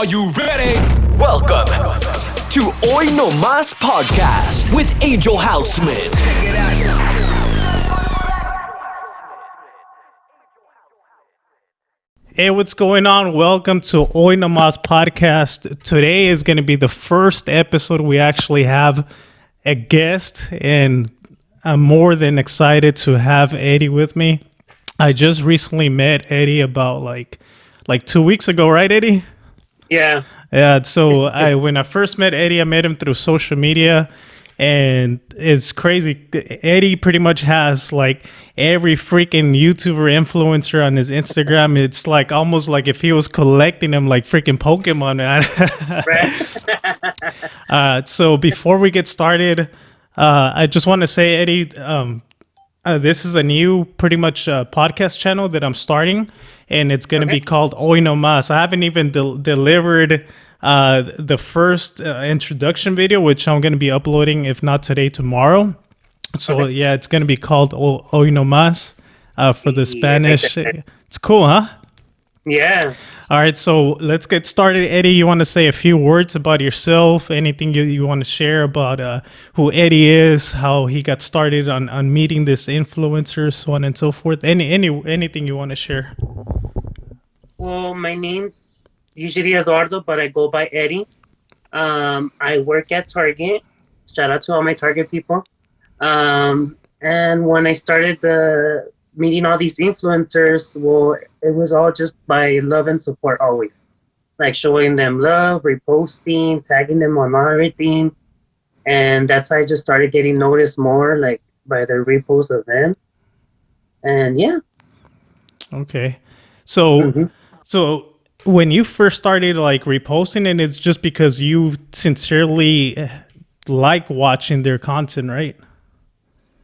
Are you ready? Welcome to Hoy No Más Podcast with Angel Houseman. Hey, what's going on? Welcome to Hoy No Más Podcast. Today is going to be the first episode we actually have a guest, and I'm more than excited to have Eddy with me. I just recently met Eddy about like 2 weeks ago, right, Eddy? Yeah. Yeah. So when I first met Eddy, I met him through social media, and it's crazy. Eddy pretty much has like every freaking YouTuber influencer on his Instagram. It's like almost like if he was collecting them like freaking Pokemon, man. So before we get started, I just want to say, Eddy, this is a new pretty much podcast channel that I'm starting, and it's going to be called Hoy No Más. I haven't even delivered the first introduction video, which I'm going to be uploading, if not today, tomorrow. So yeah, it's going to be called Hoy No Más for the Spanish. It's cool, huh? Yeah. All right, so let's get started. Eddy, you want to say a few words about yourself? Anything you want to share about who Eddy is, how he got started on meeting this influencer, so on and so forth? Anything you want to share? Well, my name's usually Eduardo, but I go by Eddy. I work at Target. Shout out to all my Target people. And when I started meeting all these influencers, well, it was all just by love and support always. Like showing them love, reposting, tagging them on everything. And that's how I just started getting noticed more, like by the repost of them. And yeah. Okay. So when you first started like reposting, and it's just because you sincerely like watching their content, right?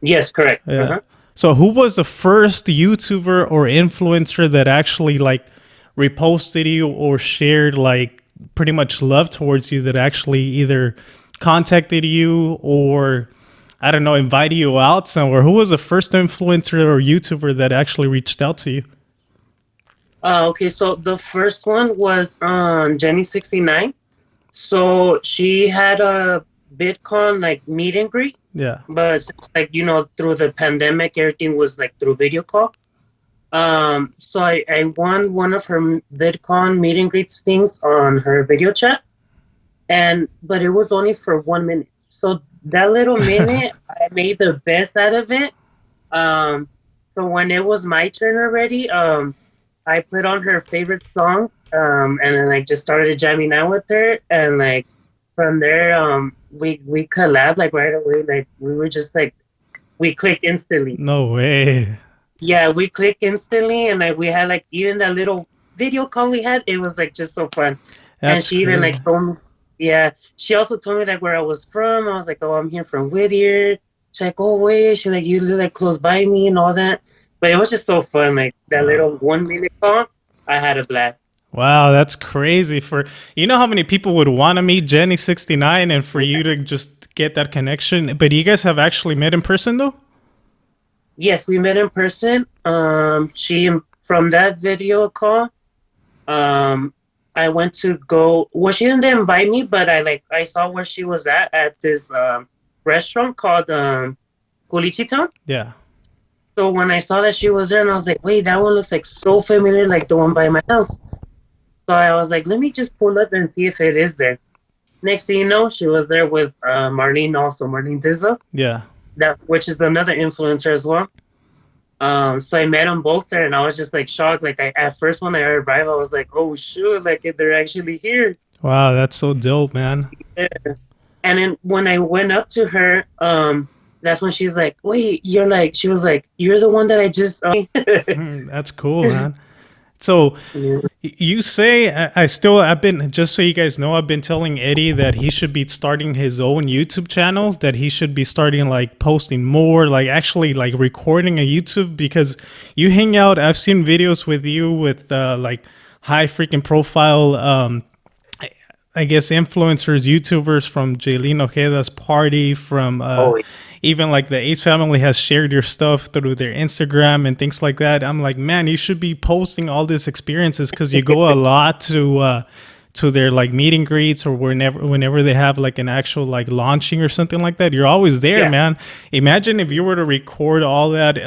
Yes, correct. Yeah. So who was the first YouTuber or influencer that actually like reposted you or shared like pretty much love towards you, that actually either contacted you or, I don't know, invited you out somewhere? Who was the first influencer or YouTuber that actually reached out to you? Okay, so the first one was Jenny69. So she had a VidCon like meet and greet. Yeah. But like, through the pandemic, everything was like through video call. So I won one of her VidCon meet and greets things on her video chat. But it was only for 1 minute. So that little minute, I made the best out of it. So when it was my turn already, I put on her favorite song, and then like just started jamming out with her, and like from there, we collabed like right away. Like we were just like, we clicked instantly. No way. Yeah, we clicked instantly, and like we had like even that little video call we had. It was like just so fun. And she even like told me, yeah, she also told me like where I was from. I was like, oh, I'm here from Whittier. She's like, oh wait, she like, you live like close by me and all that. But it was just so fun, like that little 1 minute call. I had a blast. Wow, that's crazy. You know how many people would want to meet Jenny69, and for you to just get that connection? But you guys have actually met in person though? Yes, we met in person. She, from that video call, I went to go. Well, she didn't invite me, but I saw where she was at this restaurant called Culichi Town. Yeah. So when I saw that she was there, and I was like, wait, that one looks like so familiar, like the one by my house. So I was like, let me just pull up and see if it is there. Next thing you know, she was there with Marlene Dizzo. Yeah. Which is another influencer as well. So I met them both there, and I was just like shocked. Like at first when I arrived, I was like, oh shoot, like they're actually here. Wow, that's so dope, man. Yeah. And then when I went up to her, that's when she's like, wait, she was like, you're the one that I just That's cool, man. So you say, I've been, just so you guys know, I've been telling Eddy that he should be starting his own YouTube channel, that he should be starting like posting more, like actually like recording a YouTube, because you hang out. I've seen videos with you with like high freaking profile, I guess influencers, YouTubers, from Jaylene Ojeda's party, from even like the Ace family has shared your stuff through their Instagram and things like that. I'm like, man, you should be posting all these experiences, because you go a lot to to their like meet and greets, or whenever they have like an actual like launching or something like that. You're always there, Yeah. man. Imagine if you were to record all that,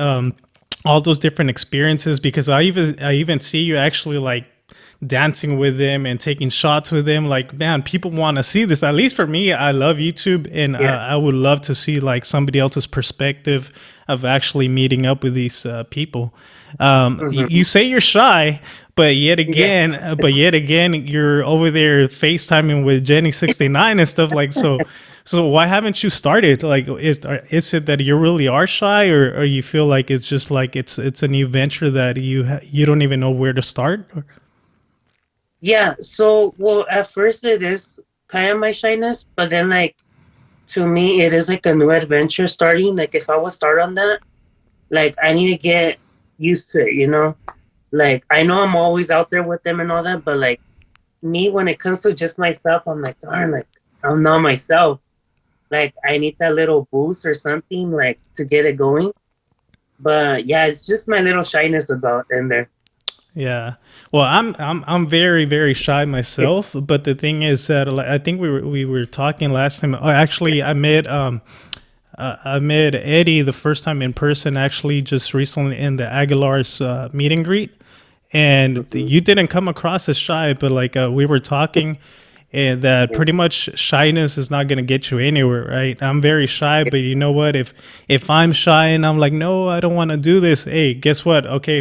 all those different experiences, because I even see you actually like dancing with them and taking shots with them. Like, man, people want to see this. At least for me, I love YouTube, and Yeah. I would love to see like somebody else's perspective of actually meeting up with these people. You say you're shy, but yet again, you're over there FaceTiming with Jenny 69 and stuff like so. So why haven't you started? Like, is it that you really are shy, or you feel like it's just like it's a new venture that you don't even know where to start? Yeah, so well, at first it is kind of my shyness, but then like to me it is like a new adventure starting. Like if I would start on that, like I need to get used to it, you know? Like I know I'm always out there with them and all that, but like me when it comes to just myself, I'm like, darn, like I'm not myself. Like I need that little boost or something like to get it going. But yeah, it's just my little shyness about in there. Yeah. Well, I'm very very shy myself, but the thing is that like, I think we were talking last time. Oh, actually, I met Eddy the first time in person, actually just recently in the Aguilar's meet and greet, and you didn't come across as shy, but like we were talking, and that pretty much shyness is not going to get you anywhere, right? I'm very shy, but you know what, if I'm shy and I'm like, no, I don't want to do this, hey, guess what, okay,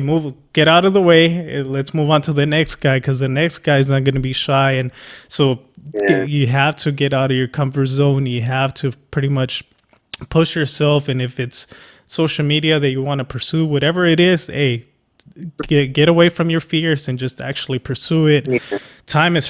get out of the way, let's move on to the next guy, because the next guy is not going to be shy. And so Yeah. you have to get out of your comfort zone. You have to pretty much push yourself, and if it's social media that you want to pursue, whatever it is, hey, get away from your fears and just actually pursue it. Yeah. Time is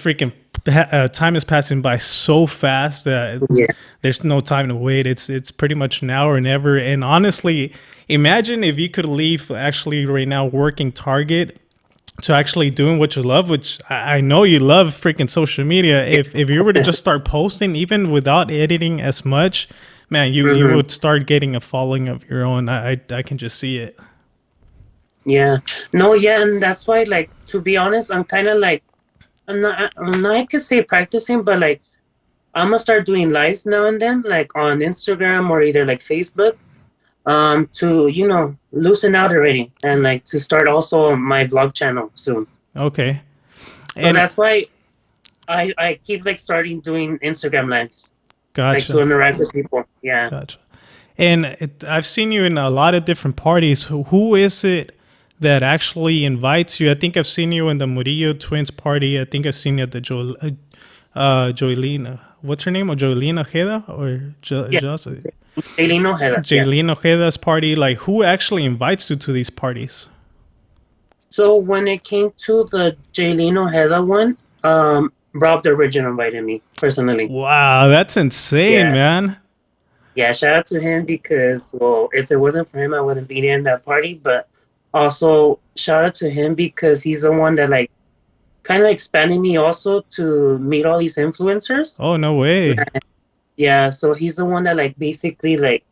passing by so fast that Yeah. there's no time to wait. It's pretty much now or never. And honestly, imagine if you could leave actually right now working Target to actually doing what you love, which I know you love freaking social media. If you were to just start posting even without editing as much, man, you would start getting a following of your own. I can just see it. Yeah. No, yeah, and that's why, like, to be honest, I'm kind of like, I'm not, I could say practicing, but like, I'm gonna start doing lives now and then, like on Instagram or either like Facebook, to, loosen out already and like to start also my vlog channel soon. Okay. So And that's why I keep like starting doing Instagram lives, like to gotcha. interact with people. Yeah. Gotcha. And I've seen you in a lot of different parties. Who is it that actually invites you? I think I've seen you in the Murillo twins party. I think I've seen you at the Joelina. What's her name? Or Joelina Ojeda? Or Yeah. Aileen Ojeda. Yeah. Jaylene Ojeda's party. Like, who actually invites you to these parties? So when it came to the Jaylene Ojeda one, Rob the Original invited me personally. Wow, that's insane, Yeah. man. Yeah, shout out to him because, well, if it wasn't for him, I wouldn't be in that party. But also, shout out to him because he's the one that, like, kind of expanded me also to meet all these influencers. Oh, no way. Yeah, so he's the one that, like, basically, like,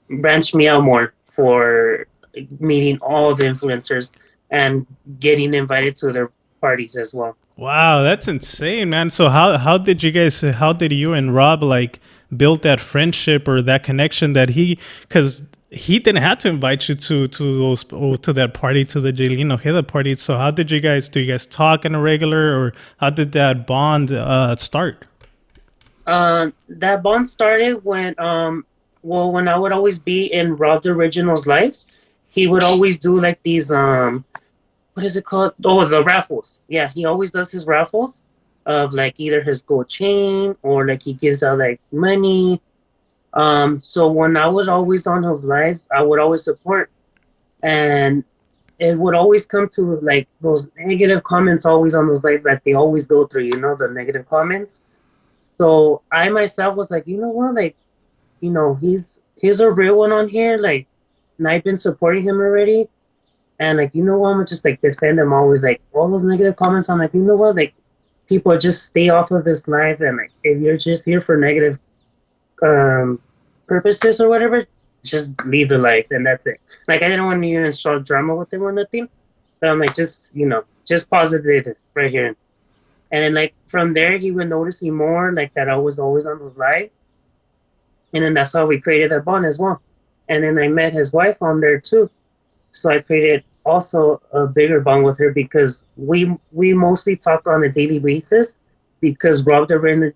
branched me out more for like, meeting all the influencers and getting invited to their parties as well. Wow, that's insane, man. So how did you and Rob like build that friendship or that connection that because he didn't have to invite you to that party, to the Jaylene Ojeda party. So how did do you guys talk on a regular, or how did that bond start? That bond started when when I would always be in Rob the Original's lives, he would always do like these what is it called? Oh, the raffles. Yeah, he always does his raffles of like either his gold chain or like he gives out like money. So when I was always on his lives, I would always support, and it would always come to like those negative comments always on those lives that they always go through, the negative comments. So I myself was like, you know what, like, he's a real one on here, like, and I've been supporting him already. And like, you know what, I'm gonna just like defend him always, like all those negative comments. I'm like, you know what, like people just stay off of this life, and like if you're just here for negative purposes or whatever, just leave the life and that's it. Like I didn't want to even start drama with him or nothing. But I'm like, just positive right here. And then like from there, he would notice me more, like that I was always on those lives, and then that's how we created that bond as well. And then I met his wife on there too, so I created also a bigger bond with her because we mostly talk on a daily basis because Rob the Ren,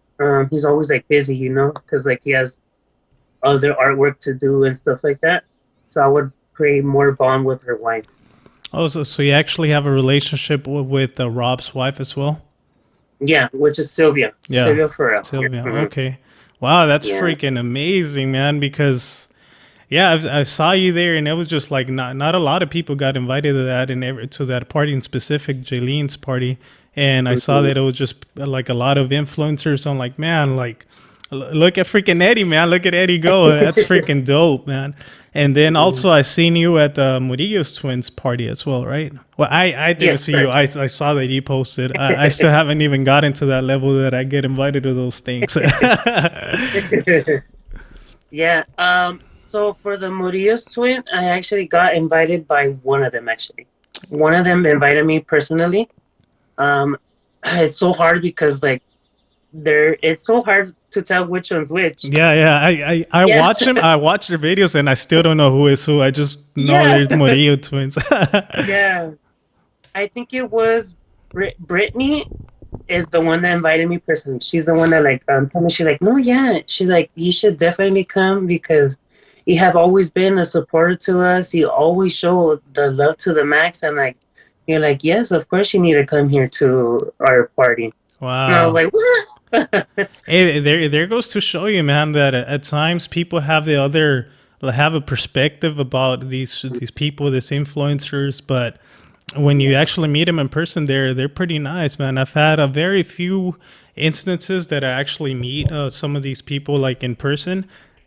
he's always like busy, because like he has other artwork to do and stuff like that. So I would create more bond with her wife. Oh, so you actually have a relationship with Rob's wife as well? Yeah, which is Sylvia. Yeah, Sylvia Farrell. Sylvia. Mhm. Okay. Wow, that's Yeah. freaking amazing, man. Because yeah, I saw you there, and it was just like not a lot of people got invited to that and to that party in specific, Jaylene's party. And I saw Mhm. that it was just like a lot of influencers. I'm like, man, like look at freaking Eddy, man. Look at Eddy go. That's freaking dope, man. And then also I seen you at the Murillo's twins party as well, right? Well, I didn't Yes, see you. correct. I saw that you posted. I still haven't even gotten to that level that I get invited to those things. Yeah. So for the Murillo's twin, I actually got invited by one of them. Actually, one of them invited me personally. Um, it's so hard because like it's so hard to tell which one's which. Yeah, yeah. I Yeah. watch them. I watch their videos, and I still don't know who is who. I just know Yeah. they're Murillo twins. Yeah. I think it was Brittany is the one that invited me personally. She's the one that like told me, she's like, no, yeah. She's like, you should definitely come because you have always been a supporter to us. You always show the love to the max, and like you're like, yes, of course you need to come here to our party. And I was Wow. like, what? Hey, there goes to show you, man, that at times people have a perspective about these people, these influencers, but when you actually meet them in person, they're pretty nice, man. I've had a very few instances that I actually meet some of these people like in person,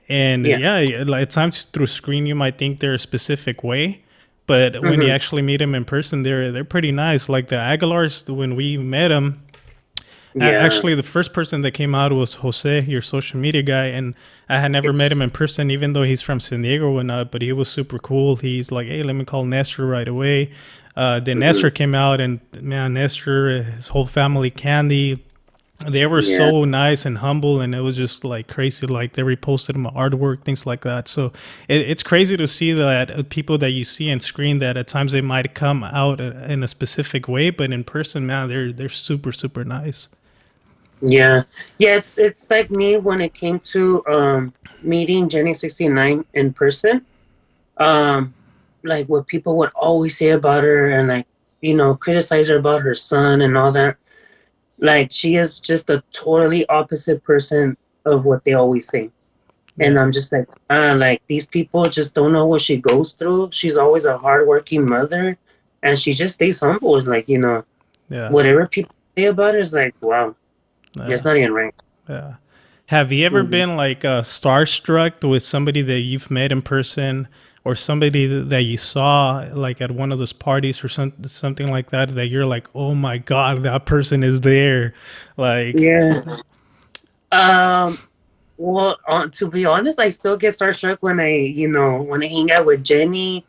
and Yeah. yeah, like, at times through screen you might think they're a specific way, but when you Hmm. actually meet them in person, they're pretty nice. Like the Aguilars, when we met them, Yeah. actually, the first person that came out was Jose, your social media guy, and I had never met It's him in person, even though he's from San Diego or whatnot. But he was super cool. He's like, "Hey, let me call Nestor right away." Then mhm. Nestor came out, and man, Nestor, his whole family, Candy, they were Yeah. so nice and humble, and it was just like crazy. Like they reposted my artwork, things like that. So it's crazy to see that people that you see on screen that at times they might come out in a specific way, but in person, man, they're super super nice. Yeah. Yeah, it's like me when it came to meeting Jenny 69 in person. Um like what people would always say about her and like, criticize her about her son and all that. Like she is just a totally opposite person of what they always say. And Yeah, I'm just like these people just don't know what she goes through. She's always a hardworking mother and she just stays humble. Like, yeah, whatever people say about her is like, wow, that's yeah. not even right. Yeah. Have you ever Mhm. been like starstruck with somebody that you've met in person or somebody that you saw like at one of those parties or something like that that you're like, "Oh my God, that person is there." Like, Yeah. Um, well, to be honest, I still get starstruck when I hang out with Jenny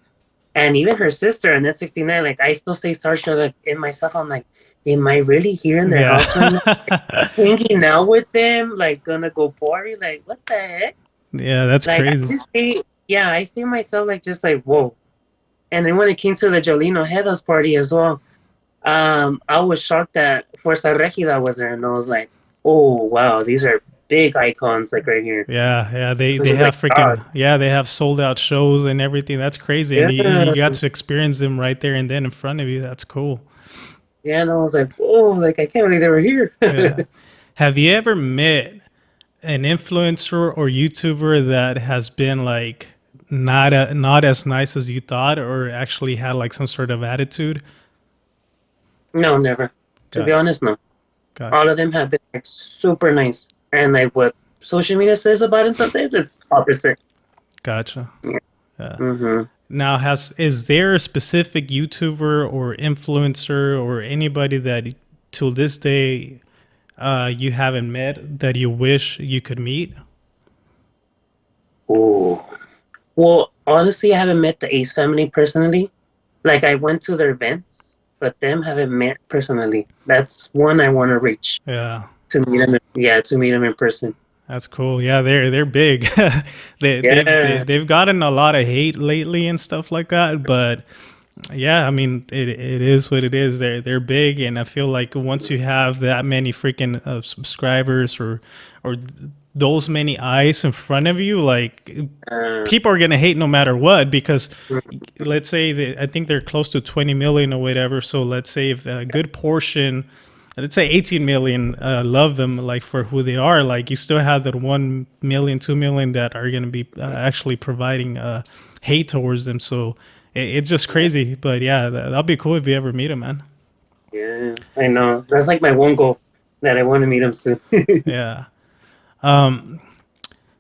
and even her sister and that 69. Like, I still stay starstruck like, in myself. I'm like, am I really here in their yeah. house right now? Hanging out with them, like, gonna go party? Like, what the heck? Yeah, that's Like, I crazy. just stay, yeah, I stay myself, like, just like, whoa. And then when it came to the Jolino Heados party as well, I was shocked that Fuerza Regida was there, and I was like, "Oh wow, these are big icons like right here." Yeah, yeah, they This is have like God. freaking yeah, they have sold out shows and everything. That's crazy. And you Yeah, got to experience them right there and then in front of you. That's cool. yeah, and I was like, "Oh, like I can't believe they were here." Yeah. Have you ever met an influencer or YouTuber that has been like not as nice as you thought, or actually had like some sort of attitude? No, never. To be Gotcha, honest, no. All gotcha, of them have been like super nice, and like what social media says about it sometimes it's opposite. gotcha. Yeah. Yeah. Hmm. Now, has is there a specific YouTuber or influencer or anybody that till this day you haven't met that you wish you could meet? Oh, well, honestly, I haven't met the Ace family personally. Like I went to their events, but them haven't met personally. That's one I want to reach Yeah. to meet them. Yeah, to meet them in person. That's cool. Yeah, they're big. Yeah. They've gotten a lot of hate lately and stuff like that, but yeah, I mean it is what it is. They're big, and I feel like once you have that many freaking subscribers or those many eyes in front of you, like Uh, people are gonna hate no matter what. Because let's say that I think they're close to 20 million or whatever. So let's say if a good portion, let's say 18 million love them like for who they are, like you still have that 1 million 2 million that are going to be actually providing hate towards them. So it's just crazy. But yeah, that'll be cool if you ever meet them, man. yeah, I know. That's like my one goal, that I want to meet them soon. Yeah.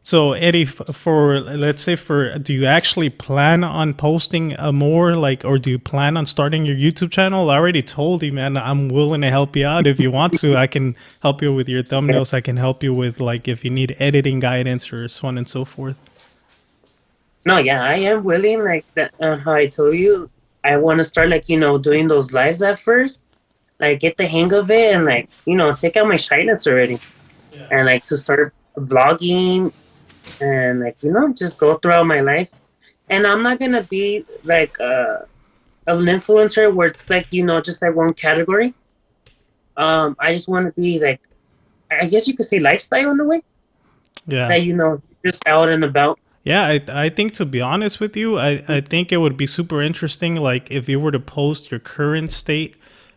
So Eddie, for let's say for, do you actually plan on posting more, like, or do you plan on starting your YouTube channel? I already told you, man, I'm willing to help you out if you want to. I can help you with your thumbnails. I can help you with like if you need editing guidance or so on and so forth. No, yeah, I am willing. Like that, how I told you, I want to start like doing those lives at first, like get the hang of it, and like take out my shyness already, and like to start vlogging, and like just go throughout my life. And I'm not gonna be like an influencer where it's like just like one category. I just want to be like, I guess you could say lifestyle in a way, Yeah. that just out and about. Yeah, I think to be honest with you, I think it would be super interesting, like if you were to post your current state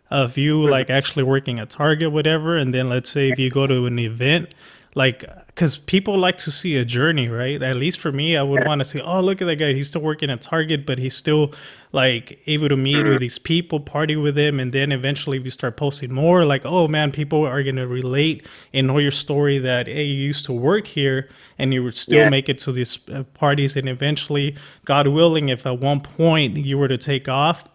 of you like actually working at Target, whatever, and then let's say if you go to an event, like because people like to see a journey, right? At least for me, I would want to say, oh, look at that guy, he's still working at Target, but he's still like able to meet with these people, party with them, and then eventually if you start posting more, like, oh man, people are gonna relate and know your story that hey, you used to work here and you would still make it to these parties, and eventually, God willing, if at one point you were to take off,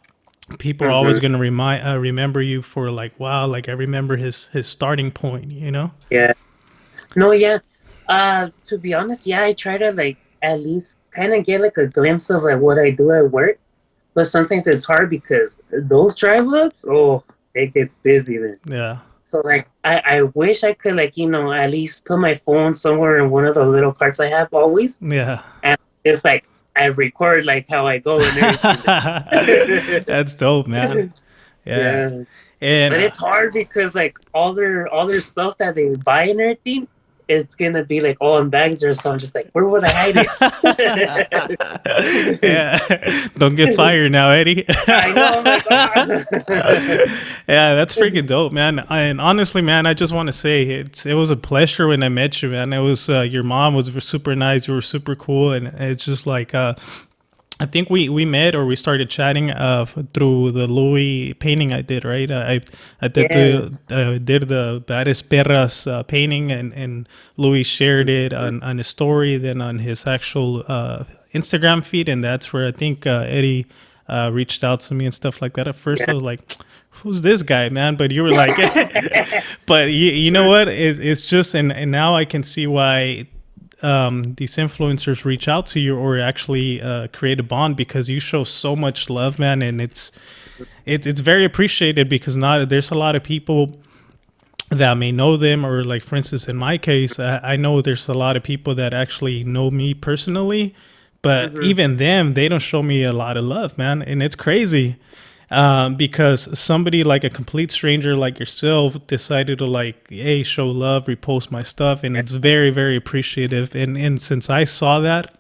people are always going to remember you for like, wow, like I remember his starting point, you know? Yeah. No, yeah. To be honest, yeah, I try to like at least kind of get like a glimpse of like what I do at work, but sometimes it's hard because those drive ups, oh, it gets busy then. Yeah. So like I wish I could like at least put my phone somewhere in one of the little carts I have always, Yeah. and it's like I record like how I go and everything. That's dope, man. Yeah. Yeah. And But it's hard because like all their stuff that they buy and everything, it's gonna be like all in bags or so. I'm just like, where would I hide it? yeah. Don't get fired now, Eddie. I know. I'm like, ah. Yeah, that's freaking dope, man. And honestly, man, I just want to say it was a pleasure when I met you, man. It was your mom was super nice. You were super cool, and it's just like I think we met or we started chatting through the Louis painting I did, right? I did the Baddest Perras painting, and Louis shared it on his story, then on his actual Instagram feed, and that's where I think Eddie reached out to me and stuff like that. At first, I was like, "Who's this guy, man?" But you were like, "But you know what? It's just," and now I can see why these influencers reach out to you or actually create a bond, because you show so much love, man, and it's very appreciated, because not there's a lot of people that may know them, or like for instance in my case, I know there's a lot of people that actually know me personally, but even them, they don't show me a lot of love, man, and it's crazy. Because somebody like a complete stranger like yourself decided to like, hey, show love, repost my stuff, and it's very, very appreciative. And since I saw that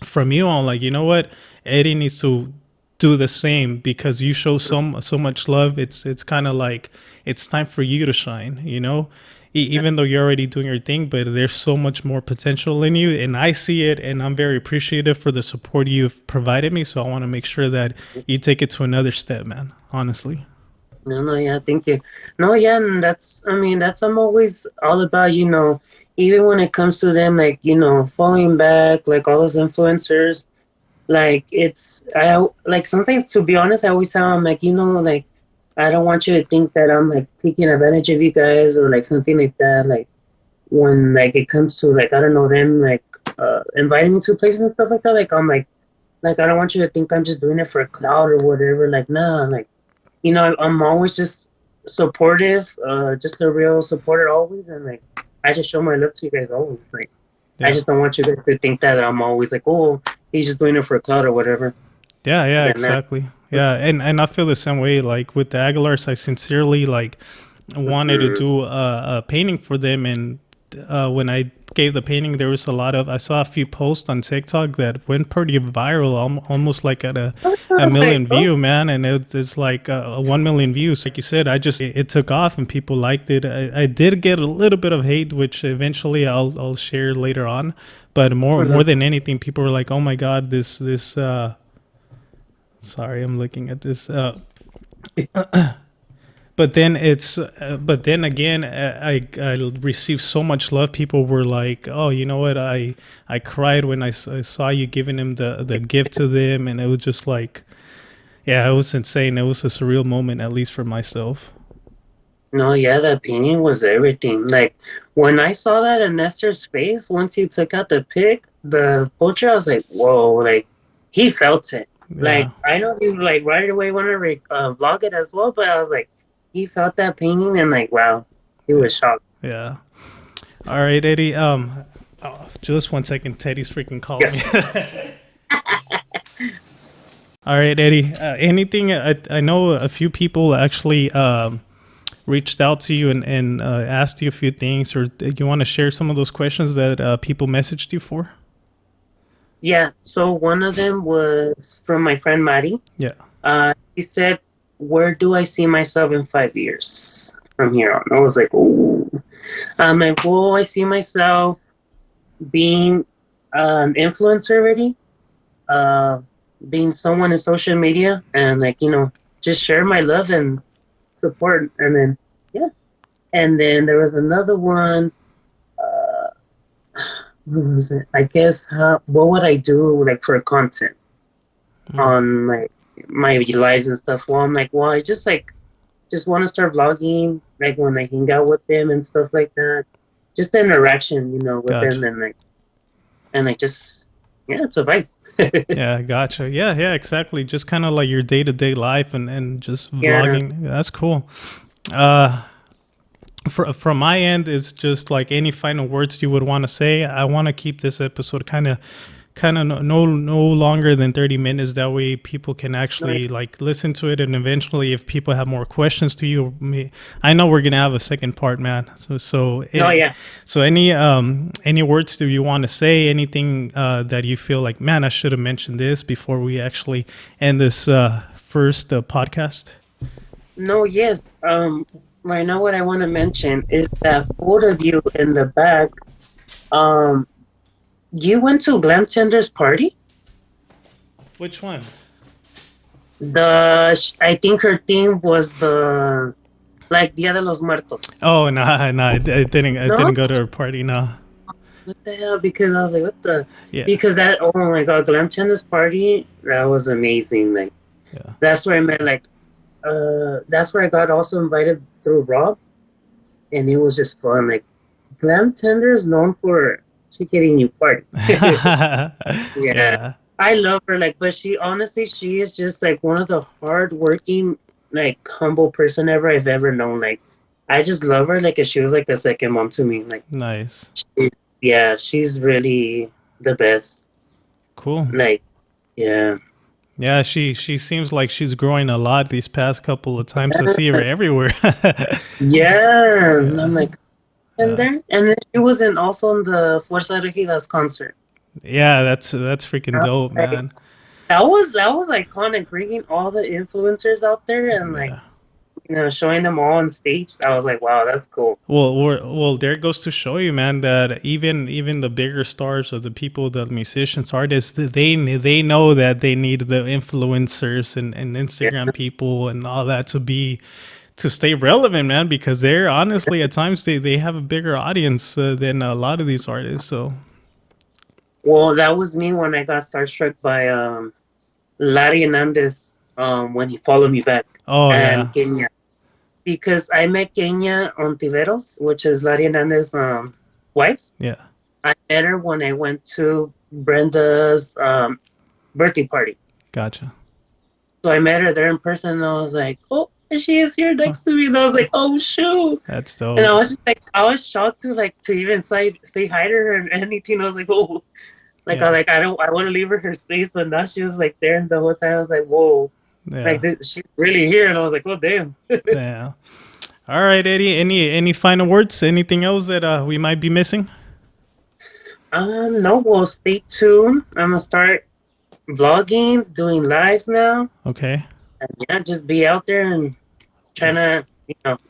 from you, I'm like, you know what, Eddie needs to do the same, because you show so much love. It's kind of like it's time for you to shine, you know. Even though you're already doing your thing, but there's so much more potential in you, and I see it, and I'm very appreciative for the support you've provided me. So I want to make sure that you take it to another step, man, honestly. No, yeah, thank you. No, yeah, and that's I'm always all about, even when it comes to them, like, falling back, like all those influencers, like I like sometimes, to be honest, I always tell them like, like, I don't want you to think that I'm like taking advantage of you guys or like something like that. Like when like it comes to like, I don't know, them like inviting me to places and stuff like that. Like I'm like I don't want you to think I'm just doing it for a clout or whatever. Like nah, like I'm always just supportive, just a real supporter always, and like I just show my love to you guys always. Like I Yeah. just don't want you guys to think that I'm always like, oh, he's just doing it for clout or whatever. Yeah, Then that. exactly. Yeah, and I feel the same way. Like with the Aguilars, I sincerely like wanted to Mhm. do a painting for them, and when I gave the painting, there was I saw a few posts on TikTok that went pretty viral, almost like at a I was like, million oh, view, man, and it's like 1 million views. Like you said, it took off and people liked it. I did get a little bit of hate, which eventually I'll share later on, but more mhm. than anything, people were like, "Oh my God, this." Sorry, I'm looking at this. But then again, I received so much love. People were like, "Oh, you know what? I cried when I saw you giving him the gift to them," and it was just like, yeah, it was insane. It was a surreal moment, at least for myself. No, yeah, that painting was everything. Like when I saw that in Nestor's face, once he took out the poacher, I was like, whoa, like he felt it. Yeah, Like I know he like right away wanted to vlog it as well, but I was like, he felt that painting and like, wow, he yeah, was shocked. yeah. All right, Eddie. Just 1 second. Teddy's freaking calling Yeah. me. All right, Eddie. Anything? I know a few people actually reached out to you and asked you a few things, or do you want to share some of those questions that people messaged you for? Yeah. So one of them was from my friend Mari. Yeah. He said, "Where do I see myself in 5 years from here on?" I was like, "Oh." I'm like, "Well, I see myself being an influencer already, uh, being someone in social media, and like just share my love and support." And then yeah, and then there was another one. Uh, what was it? I guess what would I do like for content Mm, on my lives and stuff? Well, I'm like, well, I just want to start vlogging, like when I hang out with them and stuff like that. Just the interaction, with gotcha. them and like just yeah, survive. Yeah, gotcha. Yeah, exactly. Just kind of like your day to day life and just Yeah. vlogging. That's cool. Uh, from my end, it's just like any final words you would want to say. I want to keep this episode kind of no longer than 30 minutes. That way people can No, actually like listen to it, and eventually if people have more questions to you, I know we're gonna have a second part, man. no, yeah. So any words do you want to say, anything that you feel like, man, I should have mentioned this before we actually end this first podcast? No, yes. Right now what I want to mention is that photo of you in the back. Um, you went to Glam Tender's party? Which one? I think her theme was the like Dia de los Muertos. Oh no, no, I No? didn't go to her party. No. What the hell? Because I was like, what the? Yeah, Because oh my God, Glam Tennis Party, that was amazing. Like, yeah. that's where I met, like, that's where I got also invited through Rob, and it was just fun. Like, Glam Tender is known for she getting you party. Yeah. Yeah. I love her, like, but she is just like one of the hardworking, like, humble person I've ever known. Like, I just love her, like, she was like a second mom to me. Like, Nice. yeah, she's really the best. Cool. Like, yeah. Yeah, she seems like she's growing a lot these past couple of times. I see her everywhere. Yeah. And I'm Yeah. like, and then she was also in the Fuerza Regida's concert. Yeah, that's freaking dope, Like, man. that was iconic, bringing all the influencers out there and like Yeah. showing them all on stage. I was like, wow, that's cool. Well, there it goes to show you, man, that even the bigger stars or the people, the musicians, artists, they know that they need the influencers and Yeah. Instagram people and all that to stay relevant, man, because they're honestly at times they have a bigger audience than a lot of these artists. So Well, that was me when I got starstruck by Larry Hernandez when he followed me back oh and yeah, Kenya. Because I met Kenya on Tiveros, which is Larry Hernandez's wife. yeah, I met her when I went to Brenda's birthday party. gotcha. So I met her there in person, and I was like, oh, she is here next to me. And I was like, oh shoot. That's And I dope. was just like, I was shocked to even say hi to her and anything. I was like, oh, like Yeah. I want to leave her space, but now she was like there, and the whole time I was like, whoa, Yeah. she's really here. And I was like, oh damn. Yeah. All right, Eddie. Any final words? Anything else that we might be missing? No, well, stay tuned. I'm gonna start vlogging, doing lives now, Okay. and yeah, just be out there and trying to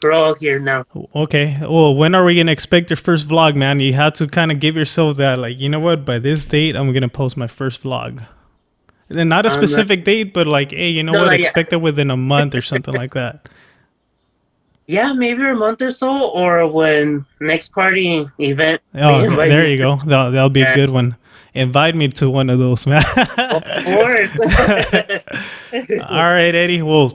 grow out here now. Okay. Well, when are we gonna expect your first vlog, man? You have to kind of give yourself that, like, you know what? By this date, I'm gonna post my first vlog. And not a specific date, but like, hey, you know No, what? like, yeah. Expect it within a month or something like that. Yeah, maybe a month or so, or when next party event. Oh, they invite there me you to. go. That'll be a Yeah. good one. Invite me to one of those, man. Of course. All right, Eddie. Well,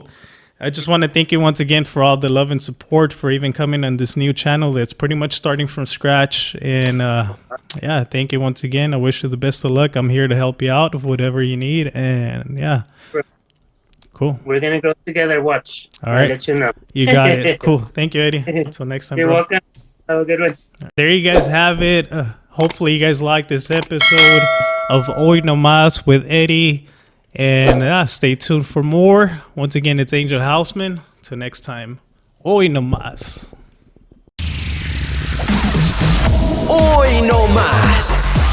I just want to thank you once again for all the love and support, for even coming on this new channel that's pretty much starting from scratch. And yeah, thank you once again. I wish you the best of luck. I'm here to help you out with whatever you need. And yeah, cool. We're gonna go together. Watch. All I'll right. let you know. You got it. Cool. Thank you, Eddie. Until next time, You're bro. welcome. Have a good one. There you guys have it. Hopefully you guys like this episode of Hoy No Mas with Eddie. And stay tuned for more. Once again, it's Angel Houseman. Till next time, Hoy No Mas. Hoy no más.